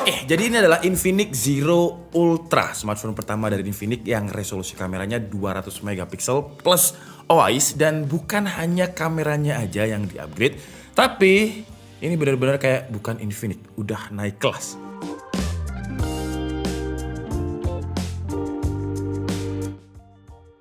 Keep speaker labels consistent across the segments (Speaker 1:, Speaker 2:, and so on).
Speaker 1: Oke, jadi ini adalah Infinix Zero Ultra, smartphone pertama dari Infinix yang resolusi kameranya 200 megapiksel plus OIS, dan bukan hanya kameranya aja yang di-upgrade, tapi ini benar-benar kayak bukan Infinix, udah naik kelas.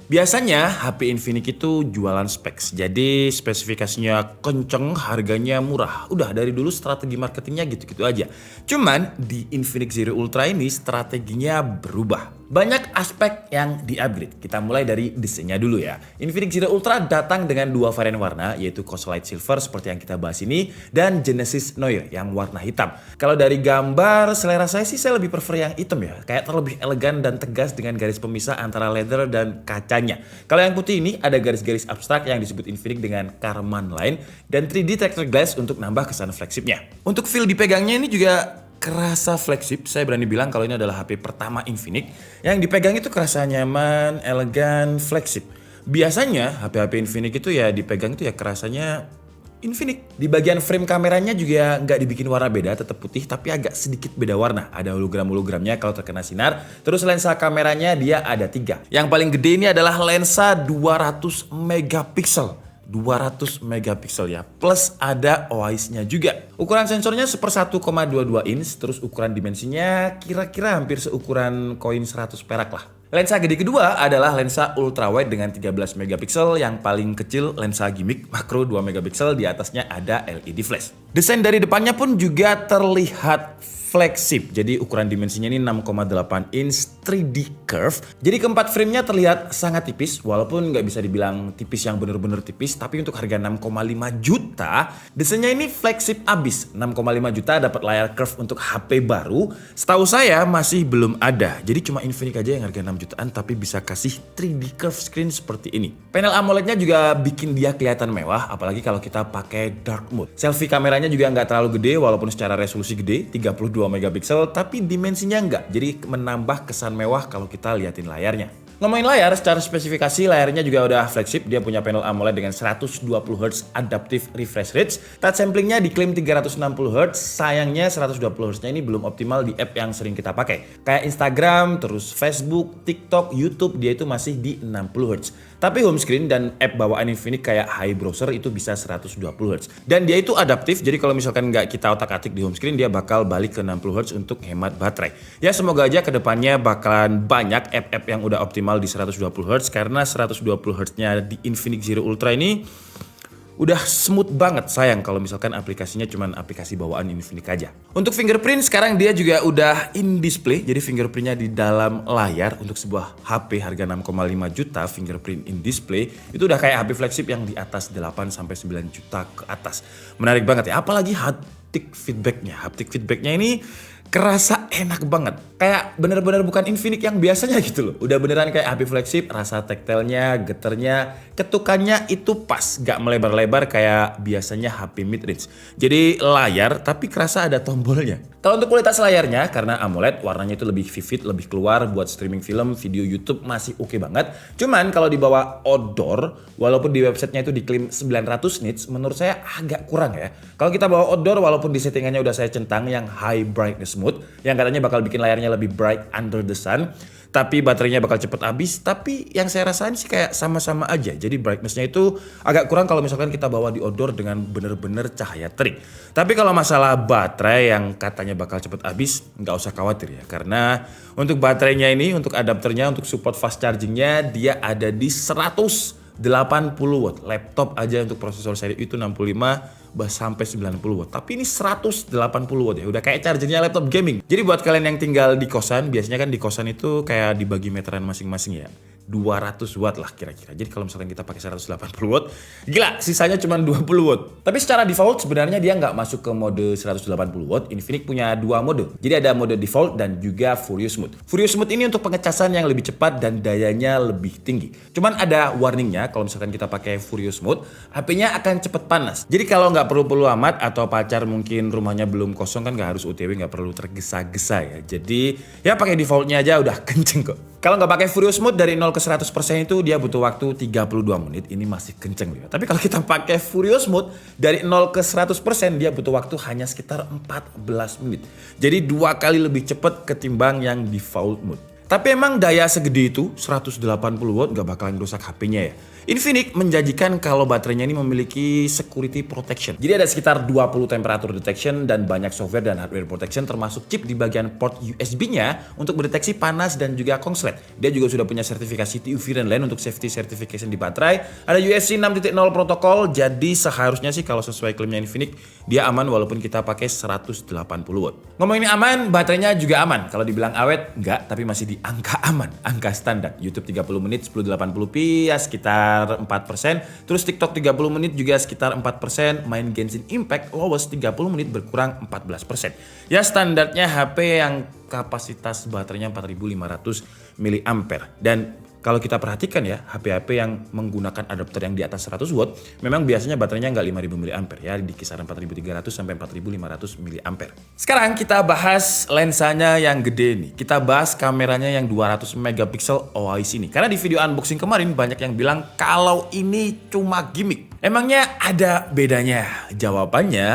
Speaker 1: Biasanya HP Infinix itu jualan specs, jadi spesifikasinya kenceng, harganya murah. Udah dari dulu strategi marketingnya gitu-gitu aja. Cuman di Infinix Zero Ultra ini strateginya berubah. Banyak aspek yang di-upgrade. Kita mulai dari desainnya dulu ya. Infinix Zero Ultra datang dengan dua varian warna, yaitu Coslight Silver seperti yang kita bahas ini, dan Genesis Noir yang warna hitam. Kalau dari gambar, selera saya sih saya lebih prefer yang hitam ya. Kayak terlebih elegan dan tegas dengan garis pemisah antara leather dan kacanya. Kalau yang putih ini ada garis-garis abstrak yang disebut Infinix dengan Karman Line, dan 3D texture glass untuk nambah kesan flagshipnya. Untuk feel dipegangnya ini juga kerasa flagship. Saya berani bilang kalau ini adalah HP pertama Infinix yang dipegang itu kerasa nyaman, elegan, flagship. Biasanya HP-HP Infinix itu ya dipegang itu ya kerasanya Infinix. Di bagian frame kameranya juga nggak dibikin warna beda, tetap putih tapi agak sedikit beda warna. Ada hologram-hologramnya kalau terkena sinar. Terus lensa kameranya dia ada 3. Yang paling gede ini adalah lensa 200 megapiksel. 200 megapiksel ya, plus ada OIS-nya juga. Ukuran sensornya 1,22 inch, terus ukuran dimensinya kira-kira hampir seukuran koin 100 perak lah. Lensa gede kedua adalah lensa ultra wide dengan 13 megapiksel, yang paling kecil lensa gimmick makro 2 megapiksel, di atasnya ada LED flash. Desain dari depannya pun juga terlihat flagship. Jadi ukuran dimensinya ini 6,8 inch 3D curve. Jadi keempat framenya terlihat sangat tipis, walaupun nggak bisa dibilang tipis yang bener-bener tipis, tapi untuk harga 6,5 juta, desainnya ini flagship abis. 6,5 juta dapat layar curve untuk HP baru. Setahu saya masih belum ada. Jadi cuma Infinix aja yang harga 6 jutaan tapi bisa kasih 3D curve screen seperti ini. Panel AMOLED-nya juga bikin dia kelihatan mewah, apalagi kalau kita pakai dark mode. Selfie kameranya juga nggak terlalu gede, walaupun secara resolusi gede, 32 megapiksel, tapi dimensinya enggak. Jadi menambah kesan mewah kalau kita liatin layarnya. Ngomongin layar, secara spesifikasi layarnya juga udah flagship. Dia punya panel AMOLED dengan 120Hz adaptive refresh rate. Touch samplingnya diklaim 360Hz. Sayangnya 120Hz-nya ini belum optimal di app yang sering kita pakai. Kayak Instagram, terus Facebook, TikTok, YouTube, dia itu masih di 60Hz. Tapi home screen dan app bawaan Infinix kayak Hi Browser itu bisa 120Hz. Dan dia itu adaptif, jadi kalau misalkan nggak kita otak-atik di home screen, dia bakal balik ke 60Hz untuk hemat baterai. Ya semoga aja kedepannya bakalan banyak app-app yang udah optimal di 120Hz, karena 120Hz-nya di Infinix Zero Ultra ini udah smooth banget. Sayang kalau misalkan aplikasinya cuman aplikasi bawaan Infinix aja. Untuk fingerprint sekarang dia juga udah in display, jadi fingerprintnya di dalam layar. Untuk sebuah HP harga 6,5 juta fingerprint in display itu udah kayak HP flagship yang di atas 8-9 juta ke atas. Menarik banget ya, apalagi haptic feedbacknya. Haptic feedbacknya ini kerasa enak banget. Kayak bener-bener bukan Infinix yang biasanya gitu loh. Udah beneran kayak HP flagship, rasa tactile-nya, geternya, ketukannya itu pas. Gak melebar-lebar kayak biasanya HP mid-range. Jadi layar tapi kerasa ada tombolnya. Kalau untuk kualitas layarnya, karena AMOLED warnanya itu lebih vivid, lebih keluar buat streaming film, video YouTube masih oke banget. Cuman kalau dibawa outdoor, walaupun di websitenya itu diklaim 900 nits, menurut saya agak kurang ya. Kalau kita bawa outdoor, walaupun di settingannya udah saya centang yang high brightness mode, yang katanya bakal bikin layarnya lebih bright under the sun, tapi baterainya bakal cepet habis. Tapi yang saya rasain sih kayak sama-sama aja. Jadi brightness-nya itu agak kurang kalau misalkan kita bawa di outdoor dengan bener-bener cahaya terik. Tapi kalau masalah baterai yang katanya bakal cepet habis, nggak usah khawatir ya. Karena untuk baterainya ini, untuk adapternya, untuk support fast chargingnya, dia ada di 180 watt. Laptop aja untuk prosesor seri itu 65 sampai 90 watt. Tapi ini 180 watt ya. Udah kayak chargernya laptop gaming. Jadi buat kalian yang tinggal di kosan, biasanya kan di kosan itu kayak dibagi meteran masing-masing ya. 200 watt lah kira-kira. Jadi kalau misalkan kita pakai 180 watt, gila, sisanya cuma 20 watt. Tapi secara default sebenarnya dia nggak masuk ke mode 180 watt. Infinix punya dua mode. Jadi ada mode default dan juga Furious Mode. Furious Mode ini untuk pengecasan yang lebih cepat dan dayanya lebih tinggi. Cuman ada warningnya, kalau misalkan kita pakai Furious Mode, HP-nya akan cepet panas. Jadi kalau nggak perlu-perlu amat atau pacar mungkin rumahnya belum kosong kan nggak harus OTW, nggak perlu tergesa-gesa ya. Jadi ya pakai defaultnya aja udah kenceng kok. Kalau nggak pakai Furious Mode dari 0 ke 100% itu dia butuh waktu 32 menit. Ini masih kenceng ya. Tapi kalau kita pakai Furious Mode dari 0 ke 100% dia butuh waktu hanya sekitar 14 menit. Jadi 2 kali lebih cepat ketimbang yang default mode. Tapi emang daya segede itu 180 watt nggak bakalan rusak HP-nya ya. Infinix menjanjikan kalau baterainya ini memiliki security protection. Jadi ada sekitar 20 temperature detection dan banyak software dan hardware protection termasuk chip di bagian port USB-nya untuk mendeteksi panas dan juga konslet. Dia juga sudah punya sertifikasi TÜV Rheinland untuk safety certification di baterai. Ada UFC 6.0 protokol, jadi seharusnya sih kalau sesuai klaimnya Infinix dia aman walaupun kita pakai 180 watt. Ngomongin aman, baterainya juga aman. Kalau dibilang awet, enggak, tapi masih di angka aman, angka standar. YouTube 30 menit 1080p ya sekitar 4%, terus TikTok 30 menit juga sekitar 4%, main Genshin Impact lowest 30 menit berkurang 14%. Ya standarnya HP yang kapasitas baterainya 4500 mAh. Dan kalau kita perhatikan ya, HP-HP yang menggunakan adapter yang di atas 100 watt, memang biasanya baterainya nggak 5000 mAh ya, di kisaran 4300 sampai 4500 mAh. Sekarang kita bahas lensanya yang gede nih. Kita bahas kameranya yang 200 megapiksel OIS ini. Karena di video unboxing kemarin banyak yang bilang kalau ini cuma gimmick. Emangnya ada bedanya? Jawabannya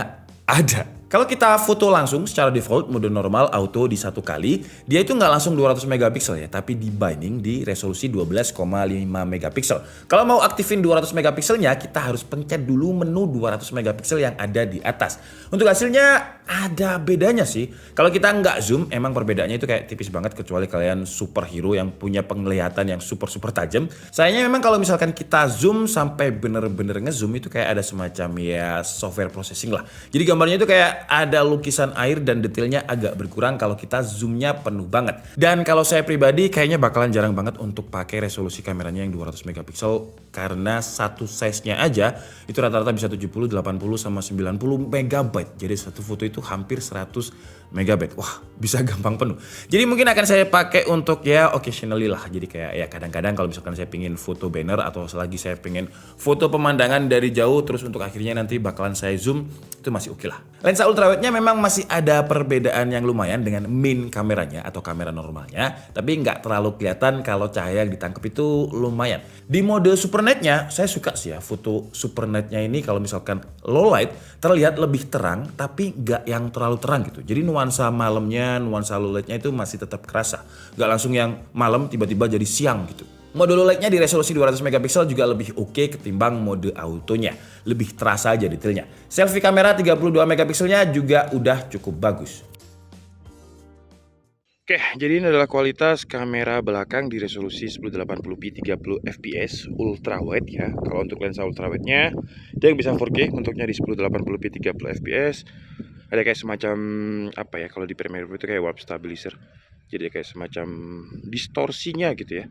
Speaker 1: ada. Kalau kita foto langsung secara default mode normal auto di satu kali, dia itu nggak langsung 200 megapiksel ya, tapi di binding di resolusi 12,5 megapiksel. Kalau mau aktifin 200 megapikselnya, kita harus pencet dulu menu 200 megapiksel yang ada di atas. Untuk hasilnya ada bedanya sih. Kalau kita nggak zoom, emang perbedaannya itu kayak tipis banget kecuali kalian superhero yang punya penglihatan yang super tajam. Sayangnya memang kalau misalkan kita zoom sampai bener-bener ngezoom itu kayak ada semacam ya software processing lah. Jadi gambarnya itu kayak ada lukisan air dan detailnya agak berkurang kalau kita zoomnya penuh banget. Dan kalau saya pribadi kayaknya bakalan jarang banget untuk pakai resolusi kameranya yang 200 megapiksel karena satu size-nya aja itu rata-rata bisa 70, 80 sama 90 megabyte. Jadi satu foto itu hampir 100 megabyte. Wah, bisa gampang penuh. Jadi mungkin akan saya pakai untuk ya occasionally lah. Jadi kayak ya kadang-kadang kalau misalkan saya pingin foto banner atau selagi saya pengen foto pemandangan dari jauh terus untuk akhirnya nanti bakalan saya zoom itu masih oke lah. Lensa ultrawide-nya memang masih ada perbedaan yang lumayan dengan main kameranya atau kamera normalnya, tapi nggak terlalu kelihatan kalau cahaya yang ditangkap itu lumayan. Di mode super night-nya, saya suka sih ya foto super night-nya ini kalau misalkan low light terlihat lebih terang, tapi nggak yang terlalu terang gitu. Jadi nuansa malamnya, nuansa low light-nya itu masih tetap kerasa. Nggak langsung yang malam tiba-tiba jadi siang gitu. Mode low light-nya di resolusi 200 megapiksel juga lebih oke ketimbang mode autonya. Lebih terasa aja detailnya. Selfie kamera 32 megapikselnya juga udah cukup bagus. Oke, jadi ini adalah kualitas kamera belakang di resolusi 1080p 30 fps ultra wide ya. Kalau untuk lensa ultra wide-nya dia yang bisa 4K, bentuknya di 1080p 30 fps. Ada kayak semacam apa ya, kalau di Premiere Pro itu kayak warp stabilizer. Jadi kayak semacam distorsinya gitu ya.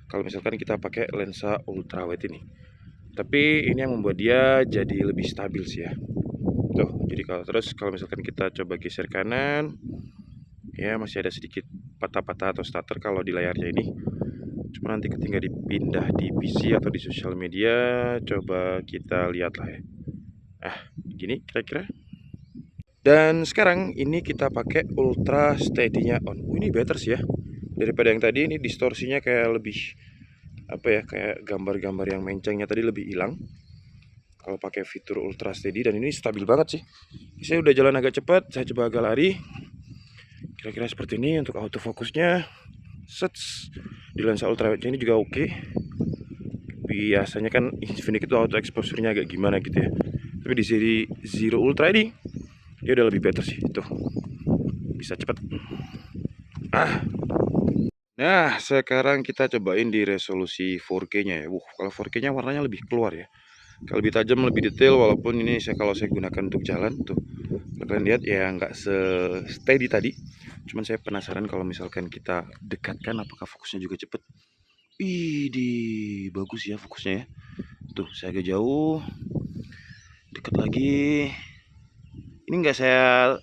Speaker 1: Kalau misalkan kita pakai lensa ultra wide ini. Tapi ini yang membuat dia jadi lebih stabil sih ya. Tuh, jadi kalau misalkan kita coba geser kanan, ya masih ada sedikit patah-patah atau stutter kalau di layarnya ini. Cuma nanti ketika dipindah di PC atau di sosial media, coba kita lihat lah ya. Gini kira-kira. Dan sekarang ini kita pakai ultra steady-nya on. Ini better sih ya. Daripada yang tadi, ini distorsinya kayak lebih apa ya, kayak gambar-gambar yang mencengnya tadi lebih hilang kalau pakai fitur ultra steady, dan ini stabil banget sih. Saya udah jalan agak cepat, saya coba agak lari. Kira-kira seperti ini untuk autofokusnya. Sets di lensa ultrawide ini juga oke. Biasanya kan Infinix itu auto exposure-nya agak gimana gitu ya. Tapi di seri Zero Ultra ini dia udah lebih better sih. Tuh. Bisa cepat. Nah, sekarang kita cobain di resolusi 4K-nya ya. Kalau 4K-nya warnanya lebih keluar ya. Kalau lebih tajam, lebih detail, walaupun ini kalau saya gunakan untuk jalan tuh. Kalian lihat ya nggak se-steady tadi. Cuman saya penasaran kalau misalkan kita dekatkan apakah fokusnya juga cepet. Bagus ya fokusnya ya. Tuh, saya agak jauh. Dekat lagi. Ini nggak saya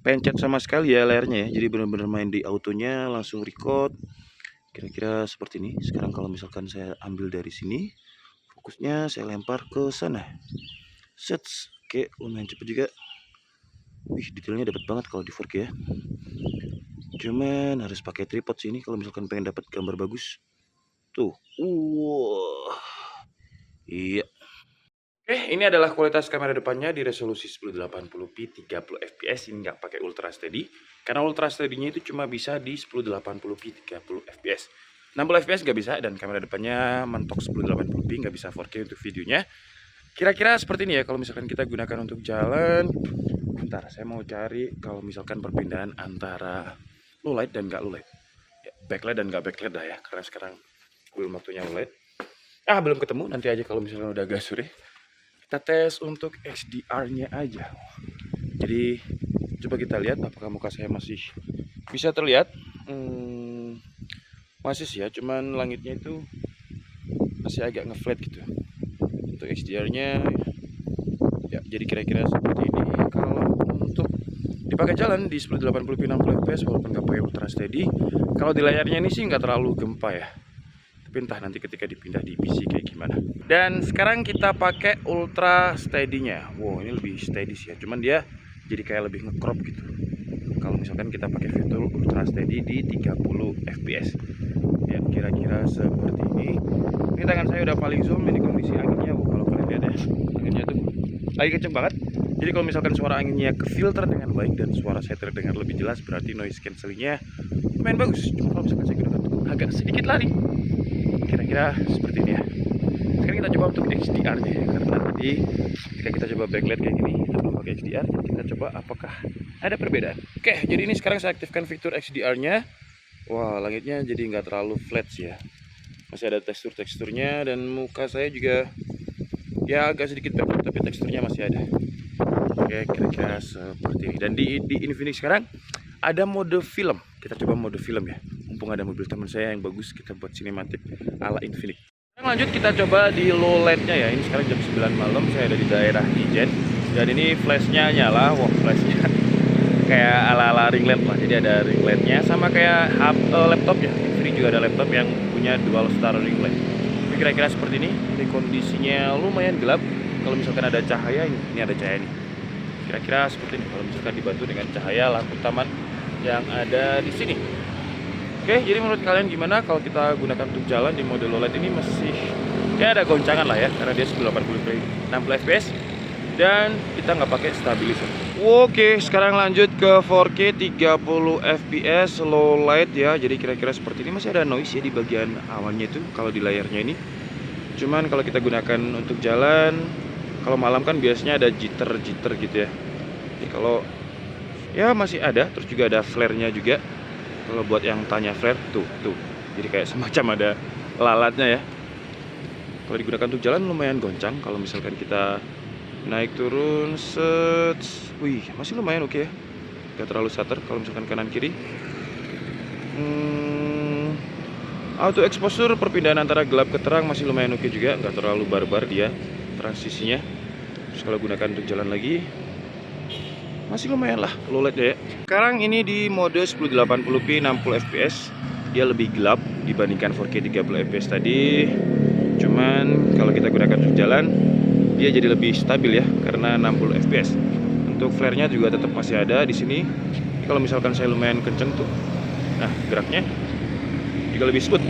Speaker 1: pencet sama sekali ya layarnya ya, jadi benar-benar main di autonya, langsung record. Kira-kira seperti ini. Sekarang kalau misalkan saya ambil dari sini, fokusnya saya lempar ke sana. Sets, oke, lumayan cepet juga. Detailnya dapat banget kalau di 4K ya. Cuman harus pakai tripod sini kalau misalkan pengen dapat gambar bagus. Tuh. Wah. Iya. Oke, ini adalah kualitas kamera depannya di resolusi 1080p 30 fps. Ini nggak pakai ultra steady, karena ultra steady-nya itu cuma bisa di 1080p 30 fps. 60 fps nggak bisa, dan kamera depannya mentok 1080p, nggak bisa 4K untuk videonya. Kira-kira seperti ini ya kalau misalkan kita gunakan untuk jalan. Bentar, saya mau cari kalau misalkan perbedaan antara low light dan nggak low light. Ya, backlight dan nggak backlight dah ya, karena sekarang belum waktunya low light. Belum ketemu, nanti aja kalau misalkan udah agak sore. Kita tes untuk HDR-nya aja. Jadi coba kita lihat apakah muka saya masih bisa terlihat. Masih sih ya, cuman langitnya itu masih agak ngeflat gitu. Untuk HDR-nya ya, jadi kira-kira seperti ini. Kalau untuk dipakai jalan di 1080p 60 fps walaupun nggak pakai ultra steady, kalau di layarnya ini sih nggak terlalu gempa ya. Tapi entah nanti ketika dipindah di PC kayak gimana. Dan sekarang kita pakai ultra steady-nya. Wow, ini lebih steady sih ya. Cuman dia jadi kayak lebih nge-crop gitu. Kalau misalkan kita pakai fitur ultra steady di 30 fps. Ya, kira-kira seperti ini. Ini tangan saya udah paling zoom, ini kondisi anginnya. Wow, kalau kalian lihat ya, anginnya tuh lagi kenceng banget. Jadi kalau misalkan suara anginnya ke filter dengan baik dan suara saya terdengar lebih jelas, berarti noise cancellingnya lumayan bagus. Cuma kalau misalkan saya gunakan agak sedikit lari, kira-kira seperti ini ya. Sekarang kita coba untuk HDR-nya ya, karena tadi ketika kita coba backlight kayak gini kita belum pakai HDR, kita coba apakah ada perbedaan. Oke, jadi ini sekarang saya aktifkan fitur HDR-nya. Wah, langitnya jadi nggak terlalu flat sih ya, masih ada tekstur-teksturnya, dan muka saya juga ya agak sedikit backlight tapi teksturnya masih ada. Oke, kira-kira seperti ini. Dan di Infinix sekarang ada mode film. Kita coba mode film ya, mumpung ada mobil teman saya yang bagus, kita buat sinematik ala Infinix. Sekarang lanjut kita coba di low light-nya ya. Ini sekarang jam 9 malam, saya ada di daerah Ijen. Dan ini flashnya nyala. Wah, flashnya kayak ala-ala ring light lah. Jadi ada ring light-nya sama kayak laptop ya. Infinix juga ada laptop yang punya dual star ring light. Ini kira-kira seperti ini. Ini kondisinya lumayan gelap. Kalau misalkan ada cahaya, ini ada cahaya nih. Kira-kira seperti ini kalau misalkan dibantu dengan cahaya lampu taman yang ada di sini. Oke, jadi menurut kalian gimana kalau kita gunakan untuk jalan di mode low light ini? Masih ya ada goncangan lah ya, karena dia 1080p 60 fps dan kita nggak pakai stabilizer. Oke, sekarang lanjut ke 4K 30 fps low light ya. Jadi kira-kira seperti ini. Masih ada noise ya di bagian awalnya itu kalau di layarnya ini. Cuman kalau kita gunakan untuk jalan, kalau malam kan biasanya ada jitter gitu ya. Jadi kalau ya masih ada, terus juga ada flare-nya juga. Kalau buat yang tanya flare, tuh. Jadi kayak semacam ada lalatnya ya. Kalau digunakan untuk jalan lumayan goncang. Kalau misalkan kita naik turun set, wih masih lumayan oke ya. Gak terlalu stutter kalau misalkan kanan kiri. Auto exposure, perpindahan antara gelap ke terang masih lumayan oke juga. Gak terlalu barbar dia transisinya. Terus kalau gunakan untuk jalan lagi, masih lumayan lah low light ya. Sekarang ini di mode 1080p 60 fps. Dia lebih gelap dibandingkan 4K 30 fps tadi. Cuman kalau kita gunakan untuk jalan, dia jadi lebih stabil ya karena 60 fps. Untuk flare-nya juga tetap masih ada di sini. Kalau misalkan saya lumayan kenceng tuh, nah geraknya juga lebih smooth.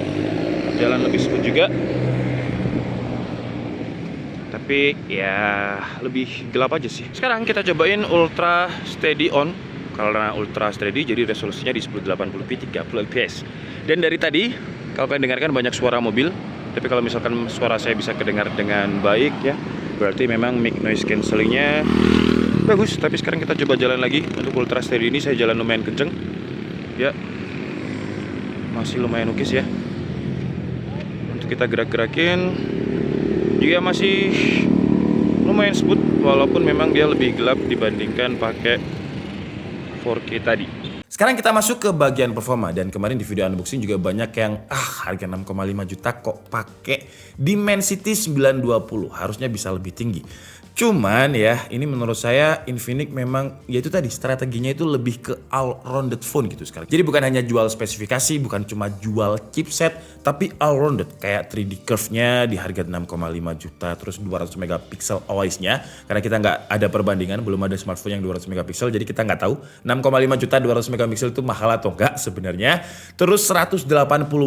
Speaker 1: Jalan lebih smooth juga. Tapi ya lebih gelap aja sih. Sekarang kita cobain ultra steady on. Karena ultra steady jadi resolusinya di 1080p 30 fps. Dan dari tadi kalau kalian dengarkan banyak suara mobil. Tapi kalau misalkan suara saya bisa kedengar dengan baik ya, berarti memang mic noise cancellingnya bagus. Tapi sekarang kita coba jalan lagi. Untuk ultra steady ini saya jalan lumayan kenceng ya, masih lumayan oke sih ya. Untuk kita gerak-gerakin juga masih lumayan smooth, walaupun memang dia lebih gelap dibandingkan pakai 4K tadi. Sekarang kita masuk ke bagian performa, dan kemarin di video unboxing juga banyak yang harga 6,5 juta kok pakai Dimensity 920, harusnya bisa lebih tinggi. Cuman ya, ini menurut saya Infinix memang ya itu tadi strateginya itu lebih ke all-rounded phone gitu sekarang. Jadi bukan hanya jual spesifikasi, bukan cuma jual chipset, tapi all-rounded kayak 3D curve-nya di harga 6,5 juta, terus 200 megapiksel OIS-nya. Karena kita nggak ada perbandingan, belum ada smartphone yang 200 megapiksel, jadi kita nggak tahu 6,5 juta 200 megapiksel itu mahal atau enggak sebenarnya. Terus 180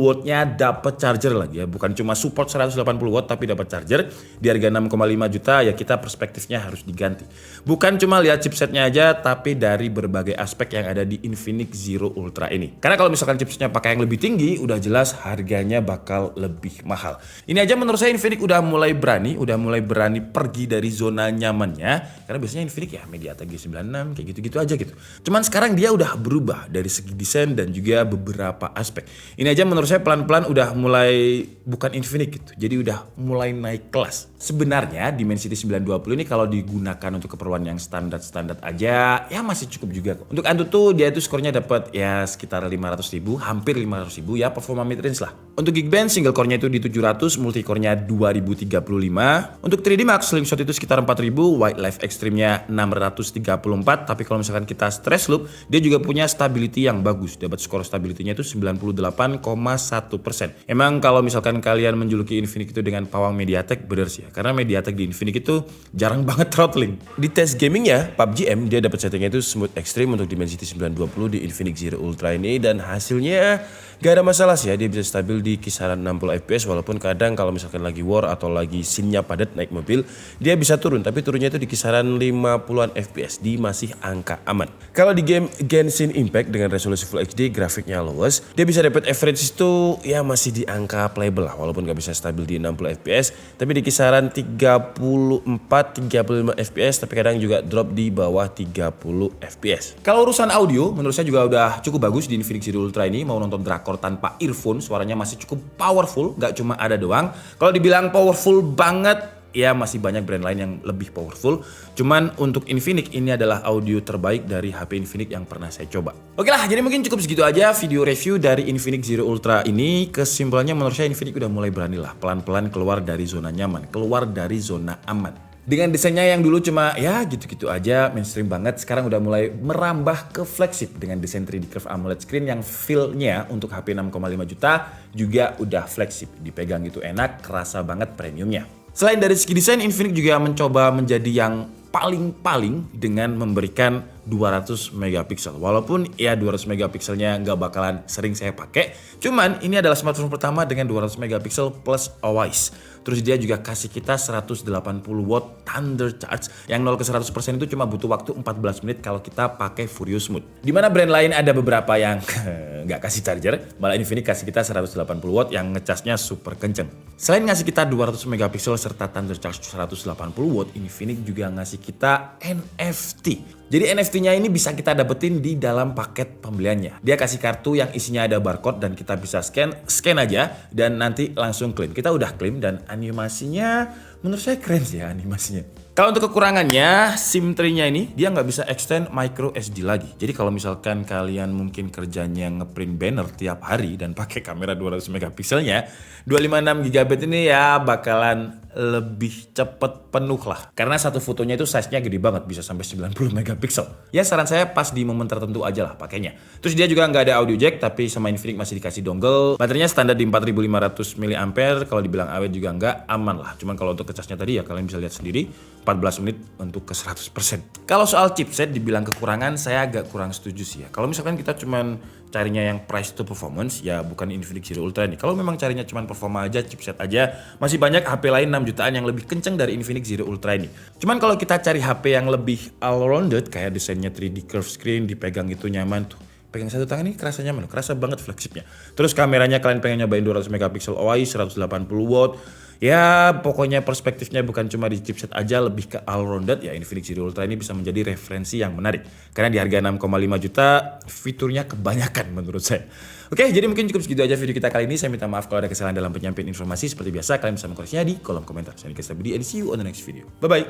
Speaker 1: watt-nya dapat charger lagi ya, bukan cuma support 180 watt tapi dapat charger di harga 6,5 juta ya, kita perspektifnya harus diganti. Bukan cuma lihat chipsetnya aja, tapi dari berbagai aspek yang ada di Infinix Zero Ultra ini. Karena kalau misalkan chipsetnya pakai yang lebih tinggi, udah jelas harganya bakal lebih mahal. Ini aja menurut saya Infinix udah mulai berani pergi dari zona nyamannya. Karena biasanya Infinix ya MediaTek G96 kayak gitu-gitu aja gitu. Cuman sekarang dia udah berubah dari segi desain dan juga beberapa aspek. Ini aja menurut saya pelan-pelan udah mulai bukan Infinix gitu. Jadi udah mulai naik kelas. Sebenarnya Dimensity 920 ini kalau digunakan untuk keperluan yang standar-standar aja ya masih cukup juga kok. Untuk Antutu dia itu skornya dapat ya sekitar 500.000, hampir 500.000 ya, performa mid range lah. Untuk Geekbench single core-nya itu di 700, multi core-nya 2035. Untuk 3D Max slingshot itu sekitar 4000, wildlife extreme-nya 634, tapi kalau misalkan kita stress loop dia juga punya stability yang bagus. Dapat skor stability-nya itu 98,1%. Emang kalau misalkan kalian menjuluki Infinix itu dengan pawang MediaTek, bener sih ya. Karena MediaTek di Infinix itu jarang banget throttling. Di tes gamingnya, PUBG M dia dapat settingnya itu smooth extreme untuk Dimensity 920 di Infinix Zero Ultra ini, dan hasilnya gak ada masalah sih ya, dia bisa stabil di kisaran 60 fps, walaupun kadang kalau misalkan lagi war atau lagi scene-nya padat naik mobil, dia bisa turun, tapi turunnya itu di kisaran 50-an fps, di masih angka aman. Kalau di game Genshin Impact dengan resolusi Full HD, grafiknya lowest, dia bisa dapat average itu ya masih di angka playable lah, walaupun gak bisa stabil di 60 fps, tapi di kisaran 34-35 fps, tapi kadang juga drop di bawah 30 fps. Kalau urusan audio, menurut saya juga udah cukup bagus di Infinix Zero Ultra ini. Mau nonton drakor tanpa earphone, suaranya masih cukup powerful, gak cuma ada doang. Kalau dibilang powerful banget, ya masih banyak brand lain yang lebih powerful. Cuman untuk Infinix ini adalah audio terbaik dari HP Infinix yang pernah saya coba. Oke lah, jadi mungkin cukup segitu aja video review dari Infinix Zero Ultra ini. Kesimpulannya menurut saya Infinix udah mulai berani lah pelan-pelan keluar dari zona nyaman, keluar dari zona aman. Dengan desainnya yang dulu cuma ya gitu-gitu aja, mainstream banget, sekarang udah mulai merambah ke flagship dengan desain 3D Curve AMOLED screen yang feel-nya untuk HP 6,5 juta juga udah flagship. Dipegang gitu enak, kerasa banget premiumnya. Selain dari segi desain, Infinix juga mencoba menjadi yang paling-paling dengan memberikan 200 megapiksel. Walaupun ya 200 megapikselnya nggak bakalan sering saya pakai. Cuman ini adalah smartphone pertama dengan 200 megapiksel plus OIS. Terus dia juga kasih kita 180 watt Thunder Charge yang 0 ke 100% itu cuma butuh waktu 14 menit kalau kita pakai Furious Mode. Dimana brand lain ada beberapa yang nggak kasih charger, malah Infinix kasih kita 180 watt yang ngecasnya super kenceng. Selain ngasih kita 200 megapiksel serta Thunder Charge 180 watt, Infinix juga ngasih kita NFT. Jadi NFT-nya ini bisa kita dapetin di dalam paket pembeliannya. Dia kasih kartu yang isinya ada barcode dan kita bisa scan aja dan nanti langsung klaim. Kita udah klaim dan animasinya menurut saya keren sih ya animasinya. Kalau untuk kekurangannya, SIM tray-nya ini dia nggak bisa extend micro SD lagi. Jadi kalau misalkan kalian mungkin kerjanya ngeprint banner tiap hari dan pakai kamera 200 megapikselnya, 256 GB ini ya bakalan lebih cepet penuh lah. Karena satu fotonya itu size-nya gede banget, bisa sampai 90 megapiksel. Ya saran saya pas di momen tertentu aja lah pakainya. Terus dia juga nggak ada audio jack, tapi sama Infinix masih dikasih dongle. Baterainya standar di 4500 mAh, kalau dibilang awet juga nggak, aman lah. Cuman kalau untuk kecasnya tadi ya kalian bisa lihat sendiri, 14 menit untuk ke 100%. Kalau soal chipset dibilang kekurangan, saya agak kurang setuju sih ya. Kalau misalkan kita cuman carinya yang price to performance, ya bukan Infinix Zero Ultra ini. Kalau memang carinya cuman performa aja, chipset aja, masih banyak HP lain 6 jutaan yang lebih kenceng dari Infinix Zero Ultra ini. Cuman kalau kita cari HP yang lebih all-rounded, kayak desainnya 3D curve screen, dipegang itu nyaman tuh. Pegang satu tangan ini kerasa nyaman, kerasa banget flagshipnya. Terus kameranya kalian pengen nyobain 200 megapiksel OIS, 180 watt. Ya pokoknya perspektifnya bukan cuma di chipset aja, lebih ke all-rounded. Ya Infinix Zero Ultra ini bisa menjadi referensi yang menarik. Karena di harga 6,5 juta, fiturnya kebanyakan menurut saya. Oke, jadi mungkin cukup segitu aja video kita kali ini. Saya minta maaf kalau ada kesalahan dalam penyampaian informasi. Seperti biasa, kalian bisa mengkoreksinya di kolom komentar. Saya Nikita Budi, and see you on the next video. Bye-bye.